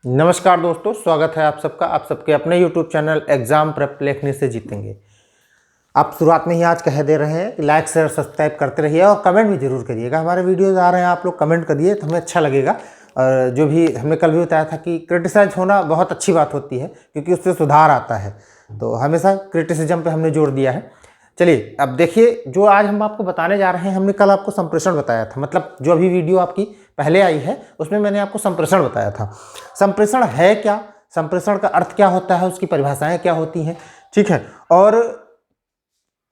नमस्कार दोस्तों, स्वागत है आप सबका आप सबके अपने YouTube चैनल एग्जाम प्रेप लेखनी से जीतेंगे। आप शुरुआत में ही आज कह दे रहे हैं कि लाइक शेयर सब्सक्राइब करते रहिए और कमेंट भी जरूर करिएगा। हमारे वीडियोज आ रहे हैं, आप लोग कमेंट करिए तो हमें अच्छा लगेगा। और जो भी हमने कल भी बताया था कि क्रिटिसाइज होना बहुत अच्छी बात होती है, क्योंकि उससे सुधार आता है। तो हमेशा क्रिटिसिज्म पे हमने जोर दिया है। चलिए अब देखिए, जो आज हम आपको बताने जा रहे हैं, हमने कल आपको संप्रेषण बताया था, मतलब जो अभी वीडियो आपकी पहले आई है उसमें मैंने आपको संप्रेषण बताया था। संप्रेषण है क्या, संप्रेषण का अर्थ क्या होता है, उसकी परिभाषाएं क्या होती हैं, ठीक है, और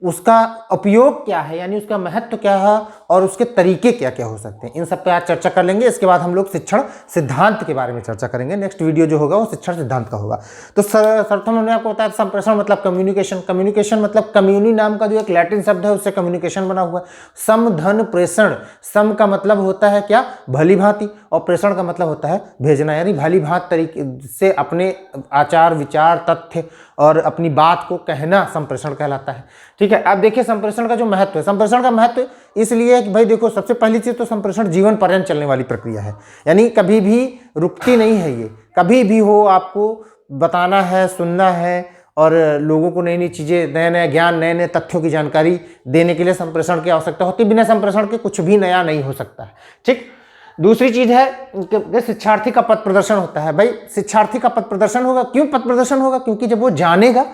उसका उपयोग क्या है, यानी उसका महत्व क्या है और उसके तरीके क्या क्या हो सकते हैं, इन सब पे आज चर्चा कर लेंगे। इसके बाद हम लोग शिक्षण सिद्धांत के बारे में चर्चा करेंगे। नेक्स्ट वीडियो जो होगा वो शिक्षण सिद्धांत का होगा। तो सर्वप्रथम हमने आपको बताया संप्रेषण मतलब कम्युनिकेशन। कम्युनिकेशन मतलब कम्युनी नाम का जो एक लैटिन शब्द है उससे कम्युनिकेशन बना हुआ है। सम धन प्रेषण, सम का मतलब होता है क्या, भली भांति, और प्रेषण का मतलब होता है भेजना, यानी भली भांति तरीके से अपने आचार विचार तथ्य और अपनी बात को कहना संप्रेषण कहलाता है। ठीक है, अब देखिए संप्रेषण का जो महत्व है, संप्रेषण का महत्व इसलिए है कि भाई देखो, सबसे पहली चीज तो संप्रेषण जीवन पर्यंत चलने वाली प्रक्रिया है, यानी कभी भी रुकती नहीं है। ये कभी भी हो, आपको बताना है, सुनना है और लोगों को नई नई चीजें, नए नए ज्ञान, नए नए तथ्यों की जानकारी देने के लिए संप्रेषण की आवश्यकता होती है। बिना संप्रेषण के कुछ भी नया नहीं हो सकता है। ठीक, दूसरी चीज है कि शिक्षार्थी का पथ प्रदर्शन होता है। भाई शिक्षार्थी का पथ प्रदर्शन होगा, क्यों पथ प्रदर्शन होगा, क्योंकि जब वो जानेगा,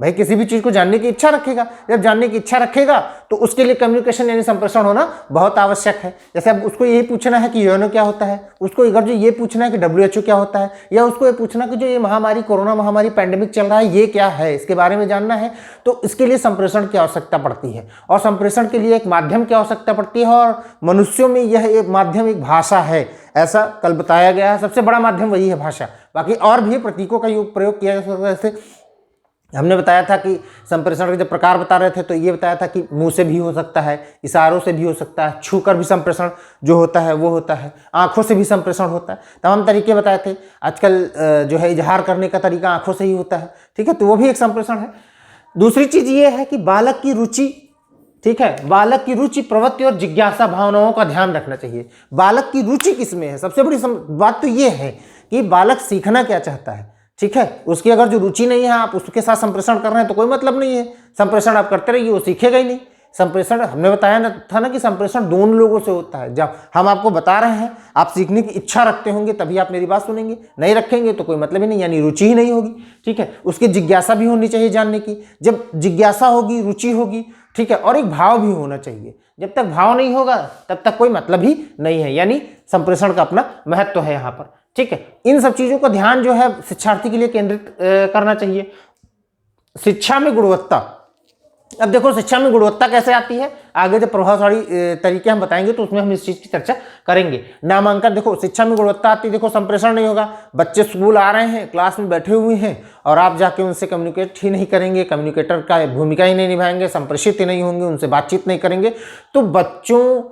भाई किसी भी चीज को जानने की इच्छा रखेगा, जब जानने की इच्छा रखेगा तो उसके लिए कम्युनिकेशन यानी संप्रेषण होना बहुत आवश्यक है। जैसे अब उसको यही पूछना है कि यूएनओ क्या होता है, उसको अगर जो ये पूछना है कि डब्ल्यूएचओ क्या होता है, या उसको ये पूछना कि जो ये महामारी, कोरोना महामारी पैंडेमिक चल रहा है, ये क्या है, इसके बारे में जानना है, तो इसके लिए संप्रेषण की आवश्यकता पड़ती है। और संप्रेषण के लिए एक माध्यम की आवश्यकता पड़ती है, और मनुष्यों में यह एक माध्यम, एक भाषा है, ऐसा कल बताया गया है। सबसे बड़ा माध्यम वही है, भाषा। बाकी और भी प्रतीकों का प्रयोग किया जा सकता है। जैसे हमने बताया था कि संप्रेषण के जब प्रकार बता रहे थे तो ये बताया था कि मुंह से भी हो सकता है, इशारों से भी हो सकता है, छूकर भी संप्रेषण जो होता है वो होता है, आंखों से भी संप्रेषण होता है। तमाम तरीके बताए थे। आजकल जो है इजहार करने का तरीका आंखों से ही होता है, ठीक है, तो वो भी एक संप्रेषण है। दूसरी चीज ये है कि बालक की रुचि, ठीक है, बालक की रुचि, प्रवृत्ति और जिज्ञासा भावनाओं का ध्यान रखना चाहिए। बालक की रुचि किसमें है, सबसे बड़ी बात तो ये है कि बालक सीखना क्या चाहता है। ठीक है, उसकी अगर जो रुचि नहीं है, आप उसके साथ संप्रेषण कर रहे हैं तो कोई मतलब नहीं है। संप्रेषण आप करते रहिए, वो सीखेगा ही नहीं। संप्रेषण हमने बताया था ना कि संप्रेषण दोनों लोगों से होता है। जब हम आपको बता रहे हैं, आप सीखने की इच्छा रखते होंगे तभी आप मेरी बात सुनेंगे, नहीं रखेंगे तो कोई मतलब ही नहीं, यानी रुचि ही नहीं होगी। ठीक है, उसकी जिज्ञासा भी होनी चाहिए जानने की। जब जिज्ञासा होगी, रुचि होगी, ठीक है, और एक भाव भी होना चाहिए। जब तक भाव नहीं होगा तब तक कोई मतलब ही नहीं है, यानी संप्रेषण का अपना महत्व है यहाँ पर। ठीक है, इन सब चीजों का ध्यान जो है शिक्षार्थी के लिए केंद्रित करना चाहिए। शिक्षा में गुणवत्ता, अब देखो शिक्षा में गुणवत्ता कैसे आती है, आगे जब प्रभावशाली तरीके हम बताएंगे तो उसमें हम इस चीज की चर्चा करेंगे। नामांकन, देखो शिक्षा में गुणवत्ता आती है, देखो संप्रेषण नहीं होगा। बच्चे स्कूल आ रहे हैं, क्लास में बैठे हुए हैं और आप जाके उनसे कम्युनिकेट ही नहीं करेंगे, कम्युनिकेटर का भूमिका ही नहीं निभाएंगे, संप्रेषित ही नहीं होंगे, उनसे बातचीत नहीं करेंगे, तो बच्चों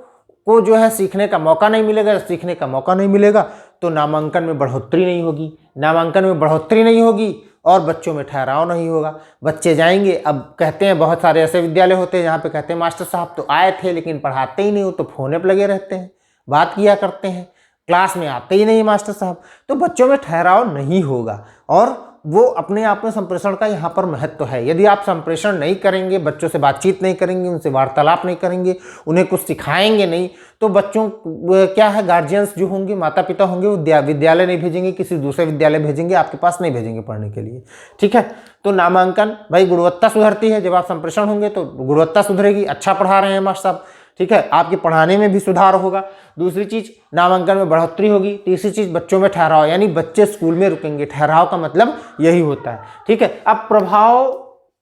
को जो है सीखने का मौका नहीं मिलेगा। सीखने का मौका नहीं मिलेगा तो नामांकन में बढ़ोतरी नहीं होगी, नामांकन में बढ़ोतरी नहीं होगी और बच्चों में ठहराव नहीं होगा। बच्चे जाएंगे, अब कहते हैं बहुत सारे ऐसे विद्यालय होते हैं जहाँ पे कहते हैं मास्टर साहब तो आए थे लेकिन पढ़ाते ही नहीं, हो तो फोने पर लगे रहते हैं, बात किया करते हैं, क्लास में आते ही नहीं मास्टर साहब, तो बच्चों में ठहराव नहीं होगा। और वो अपने आप में संप्रेषण का यहाँ पर महत्व है। यदि आप संप्रेषण नहीं करेंगे, बच्चों से बातचीत नहीं करेंगे, उनसे वार्तालाप नहीं करेंगे, उन्हें कुछ सिखाएंगे नहीं, तो बच्चों क्या है, गार्जियंस जो होंगे, माता पिता होंगे, वो विद्यालय नहीं भेजेंगे, किसी दूसरे विद्यालय भेजेंगे, आपके पास नहीं भेजेंगे पढ़ने के लिए। ठीक है, तो नामांकन, भाई गुणवत्ता सुधरती है जब आप संप्रेषण होंगे तो गुणवत्ता सुधरेगी, अच्छा पढ़ा रहे हैं मास्टर साहब, ठीक है, आपके पढ़ाने में भी सुधार होगा। दूसरी चीज नामांकन में बढ़ोतरी होगी। तीसरी चीज बच्चों में ठहराव, यानी बच्चे स्कूल में रुकेंगे। ठहराव का मतलब यही होता है। ठीक है, अब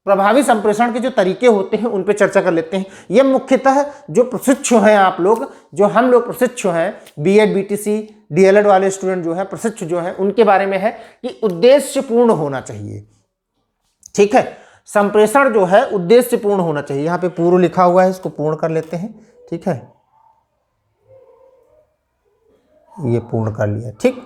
प्रभावी संप्रेषण के जो तरीके होते हैं उन पे चर्चा कर लेते हैं। ये मुख्यतः जो प्रशिक्षु हैं, आप लोग, जो हम लोग प्रशिक्षु हैं, बीएड बीटीसी डीएलएड वाले स्टूडेंट जो है, प्रशिक्षु जो है, उनके बारे में है कि उद्देश्य पूर्ण होना चाहिए। ठीक है, संप्रेषण जो है उद्देश्य पूर्ण होना चाहिए। यहाँ पे पूर्व लिखा हुआ है, इसको पूर्ण कर लेते हैं। ठीक है, ये पूर्ण कर लिया। ठीक,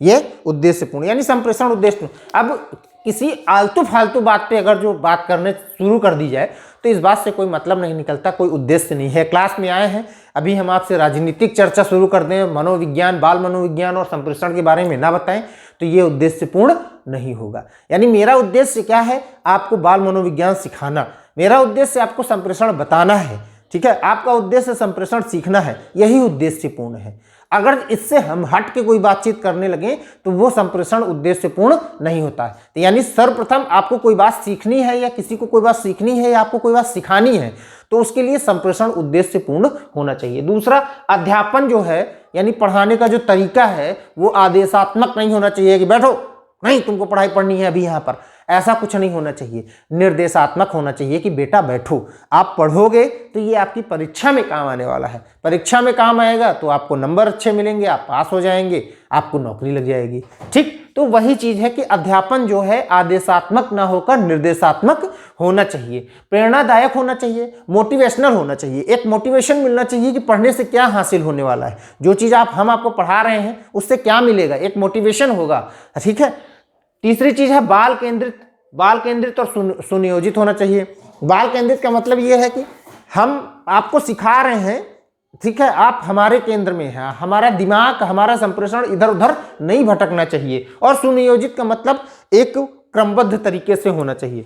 ये उद्देश्य पूर्ण, यानी संप्रेषण उद्देश्य पूर्ण। अब किसी आलतू फालतू बात पे अगर जो बात करने शुरू कर दी जाए तो इस बात से कोई मतलब नहीं निकलता, कोई उद्देश्य नहीं है। क्लास में आए हैं, अभी हम आपसे राजनीतिक चर्चा शुरू कर दें, मनोविज्ञान, बाल मनोविज्ञान और संप्रेषण के बारे में ना बताएं तो ये उद्देश्य पूर्ण नहीं होगा। यानी मेरा उद्देश्य क्या है, आपको बाल मनोविज्ञान सिखाना, मेरा उद्देश्य आपको संप्रेषण बताना है, ठीक है, आपका उद्देश्य संप्रेषण सीखना है, यही उद्देश्य पूर्ण है। अगर इससे हम हट के कोई बातचीत करने लगे तो वो संप्रेषण उद्देश्य पूर्ण नहीं होता है। तो यानी सर्वप्रथम आपको कोई बात सीखनी है या किसी को कोई बात सीखनी है या आपको कोई बात सिखानी है तो उसके लिए संप्रेषण उद्देश्य पूर्ण होना चाहिए। दूसरा, अध्यापन जो है यानी पढ़ाने का जो तरीका है वो आदेशात्मक नहीं होना चाहिए कि बैठो, नहीं तुमको पढ़ाई पढ़नी है अभी यहाँ पर, ऐसा कुछ नहीं होना चाहिए। निर्देशात्मक होना चाहिए कि बेटा बैठो, आप पढ़ोगे तो ये आपकी परीक्षा में काम आने वाला है, परीक्षा में काम आएगा तो आपको नंबर अच्छे मिलेंगे, आप पास हो जाएंगे, आपको नौकरी लग जाएगी। ठीक, तो वही चीज़ है कि अध्यापन जो है आदेशात्मक ना होकर निर्देशात्मक होना चाहिए, प्रेरणादायक होना चाहिए, मोटिवेशनल होना चाहिए। एक मोटिवेशन मिलना चाहिए कि पढ़ने से क्या हासिल होने वाला है, जो चीज़ हम आपको पढ़ा रहे हैं उससे क्या मिलेगा, एक मोटिवेशन होगा। ठीक है। तीसरी चीज है बाल केंद्रित और सुनियोजित होना चाहिए। बाल केंद्रित का मतलब ये है कि हम आपको सिखा रहे हैं, ठीक है, आप हमारे केंद्र में हैं, हमारा दिमाग, हमारा संप्रेषण इधर उधर नहीं भटकना चाहिए। और सुनियोजित का मतलब एक क्रमबद्ध तरीके से होना चाहिए।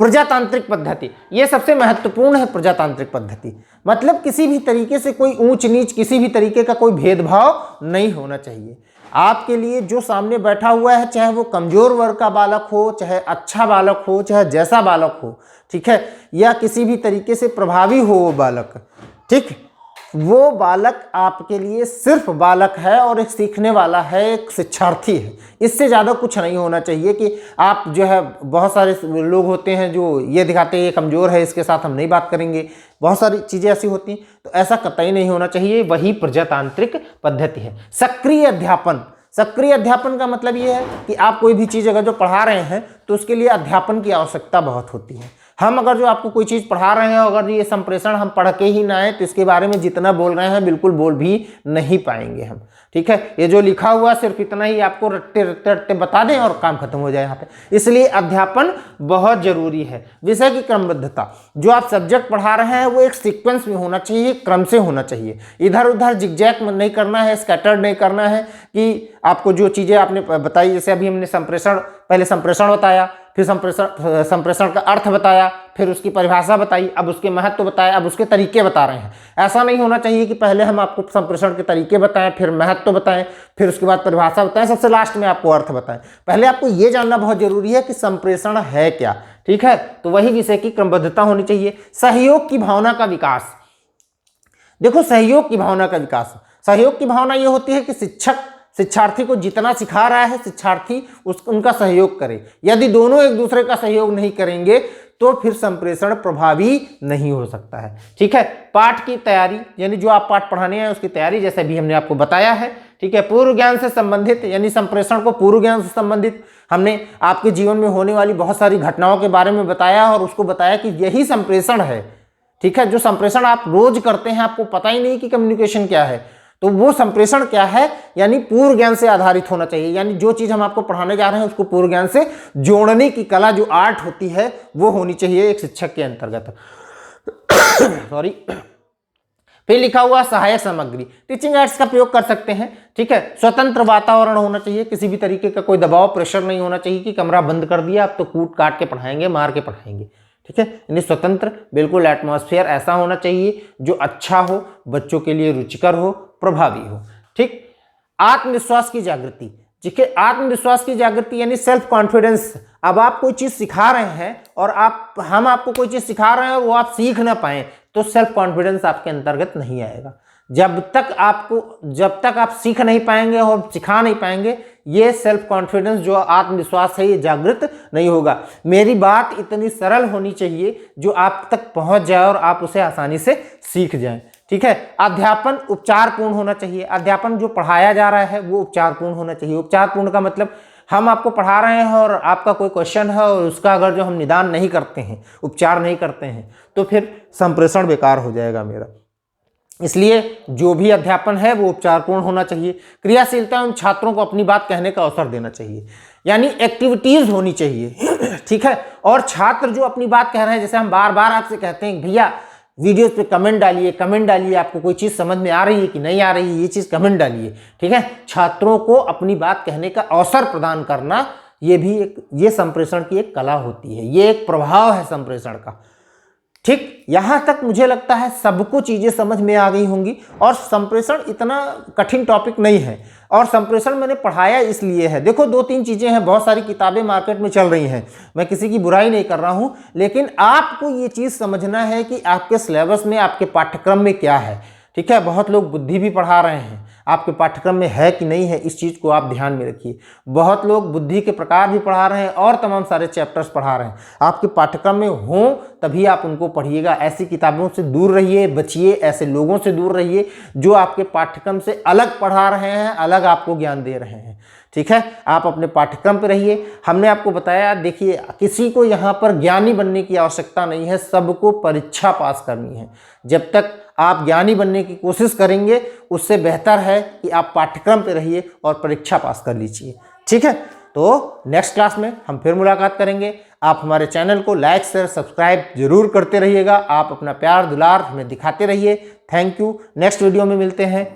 प्रजातांत्रिक पद्धति, ये सबसे महत्वपूर्ण है। प्रजातांत्रिक पद्धति मतलब किसी भी तरीके से कोई ऊंच नीच, किसी भी तरीके का कोई भेदभाव नहीं होना चाहिए। आपके लिए जो सामने बैठा हुआ है, चाहे वो कमजोर वर्ग का बालक हो, चाहे अच्छा बालक हो, चाहे जैसा बालक हो, ठीक है, या किसी भी तरीके से प्रभावी हो वो बालक, ठीक, वो बालक आपके लिए सिर्फ बालक है और एक सीखने वाला है, एक शिक्षार्थी है। इससे ज़्यादा कुछ नहीं होना चाहिए कि आप जो है, बहुत सारे लोग होते हैं जो ये दिखाते हैं ये कमज़ोर है, इसके साथ हम नहीं बात करेंगे, बहुत सारी चीज़ें ऐसी होती हैं, तो ऐसा कतई नहीं होना चाहिए। वही प्रजातांत्रिक पद्धति है। सक्रिय अध्यापन का मतलब ये है कि आप कोई भी चीज़ अगर जो पढ़ा रहे हैं तो उसके लिए अध्यापन की आवश्यकता बहुत होती है। हम अगर जो आपको कोई चीज़ पढ़ा रहे हैं, अगर ये संप्रेषण हम पढ़ के ही ना आए तो इसके बारे में जितना बोल रहे हैं बिल्कुल बोल भी नहीं पाएंगे हम। ठीक है, ये जो लिखा हुआ सिर्फ इतना ही आपको रट्टे रट्टे रट्टे बता दें और काम खत्म हो जाए यहाँ पे। इसलिए अध्यापन बहुत जरूरी है। विषय की क्रमबद्धता, जो आप सब्जेक्ट पढ़ा रहे हैं वो एक सीक्वेंस में होना चाहिए, क्रम से होना चाहिए। इधर उधर जिगजैग नहीं करना है, स्कैटर्ड नहीं करना है कि आपको जो चीज़ें आपने बताई, जैसे अभी हमने पहले संप्रेषण बताया, फिर संप्रेषण का अर्थ बताया, फिर उसकी परिभाषा बताई, अब उसके महत्व बताया, अब उसके तरीके बता रहे हैं। ऐसा नहीं होना चाहिए कि पहले हम आपको संप्रेषण के तरीके बताएं, फिर महत्व बताएं, फिर उसके बाद परिभाषा बताएं, सबसे लास्ट में आपको अर्थ बताएं। पहले आपको ये जानना बहुत जरूरी है कि संप्रेषण है क्या। ठीक है, तो वही विषय की क्रमबद्धता होनी चाहिए। सहयोग की भावना का विकास, देखो सहयोग की भावना का विकास, सहयोग की भावना ये होती है कि शिक्षक शिक्षार्थी को जितना सिखा रहा है शिक्षार्थी उनका सहयोग करे। यदि दोनों एक दूसरे का सहयोग नहीं करेंगे तो फिर संप्रेषण प्रभावी नहीं हो सकता है। ठीक है, पाठ की तैयारी, यानी जो आप पाठ पढ़ाने हैं उसकी तैयारी, जैसे भी हमने आपको बताया है। ठीक है, पूर्व ज्ञान से संबंधित, यानी संप्रेषण को पूर्व ज्ञान से संबंधित हमने आपके जीवन में होने वाली बहुत सारी घटनाओं के बारे में बताया और उसको बताया कि यही संप्रेषण है। ठीक है, जो संप्रेषण आप रोज करते हैं, आपको पता ही नहीं कि कम्युनिकेशन क्या है, तो वो संप्रेषण क्या है, यानी पूर्व ज्ञान से आधारित होना चाहिए। यानी जो चीज हम आपको पढ़ाने जा रहे हैं उसको पूर्व ज्ञान से जोड़ने की कला, जो आर्ट होती है, वो होनी चाहिए एक शिक्षक के अंतर्गत। सॉरी। फिर लिखा हुआ सहायक सामग्री, टीचिंग एड्स का प्रयोग कर सकते हैं। ठीक है, स्वतंत्र वातावरण होना चाहिए, किसी भी तरीके का कोई दबाव प्रेशर नहीं होना चाहिए कि कमरा बंद कर दिया अब तो कूट काट के पढ़ाएंगे, मार के पढ़ाएंगे। ठीक है, यानी स्वतंत्र बिल्कुल एटमॉस्फेयर ऐसा होना चाहिए जो अच्छा हो, बच्चों के लिए रुचिकर हो, प्रभावी हो। ठीक, आत्मविश्वास की जागृति, देखिए आत्मविश्वास की जागृति यानी सेल्फ कॉन्फिडेंस। अब आप कोई चीज सिखा रहे हैं और हम आपको कोई चीज सिखा रहे हैं और वो आप सीख ना पाए तो सेल्फ कॉन्फिडेंस आपके अंतर्गत नहीं आएगा। जब तक आप सीख नहीं पाएंगे और सिखा नहीं पाएंगे, ये सेल्फ कॉन्फिडेंस जो आत्मविश्वास है ये जागृत नहीं होगा। मेरी बात इतनी सरल होनी चाहिए जो आप तक पहुंच जाए और आप उसे आसानी से सीख जाएं। ठीक है, अध्यापन उपचारपूर्ण होना चाहिए। अध्यापन जो पढ़ाया जा रहा है वो उपचारपूर्ण होना चाहिए। उपचारपूर्ण का मतलब हम आपको पढ़ा रहे हैं और आपका कोई क्वेश्चन है और उसका अगर जो हम निदान नहीं करते हैं, उपचार नहीं करते हैं, तो फिर संप्रेषण बेकार हो जाएगा मेरा। इसलिए जो भी अध्यापन है वो उपचारपूर्ण होना चाहिए। क्रियाशीलता एवं छात्रों को अपनी बात कहने का अवसर देना चाहिए, यानी एक्टिविटीज होनी चाहिए। ठीक है, और छात्र जो अपनी बात कह रहे हैं, जैसे हम बार बार आपसे कहते हैं भैया वीडियोस पे कमेंट डालिए, आपको कोई चीज़ समझ में आ रही है कि नहीं आ रही है, ये चीज़ कमेंट डालिए, ठीक है। छात्रों को अपनी बात कहने का अवसर प्रदान करना, ये संप्रेषण की एक कला होती है, ये एक प्रभाव है संप्रेषण का, ठीक। यहां तक मुझे लगता है सबको चीजें समझ में आ गई होंगी। और संप्रेषण इतना कठिन टॉपिक नहीं है, और संप्रेषण मैंने पढ़ाया इसलिए है, देखो 2-3 चीजें हैं, बहुत सारी किताबें मार्केट में चल रही हैं, मैं किसी की बुराई नहीं कर रहा हूं, लेकिन आपको ये चीज समझना है कि आपके सिलेबस में, आपके पाठ्यक्रम में क्या है, ठीक है। बहुत लोग बुद्धि भी पढ़ा रहे हैं, आपके पाठ्यक्रम में है कि नहीं है, इस चीज़ को आप ध्यान में रखिए। बहुत लोग बुद्धि के प्रकार भी पढ़ा रहे हैं और तमाम सारे चैप्टर्स पढ़ा रहे हैं, आपके पाठ्यक्रम में हों तभी आप उनको पढ़िएगा। ऐसी किताबों से दूर रहिए, बचिए, ऐसे लोगों से दूर रहिए जो आपके पाठ्यक्रम से अलग पढ़ा रहे हैं, अलग आपको ज्ञान दे रहे हैं, ठीक है। आप अपने पाठ्यक्रम पे रहिए। हमने आपको बताया, देखिए किसी को यहाँ पर ज्ञानी बनने की आवश्यकता नहीं है, सबको परीक्षा पास करनी है। जब तक आप ज्ञानी बनने की कोशिश करेंगे, उससे बेहतर है कि आप पाठ्यक्रम पे रहिए और परीक्षा पास कर लीजिए, ठीक है। तो नेक्स्ट क्लास में हम फिर मुलाकात करेंगे। आप हमारे चैनल को लाइक शेयर सब्सक्राइब जरूर करते रहिएगा। आप अपना प्यार दुलार हमें दिखाते रहिए। Thank you. नेक्स्ट वीडियो में मिलते हैं।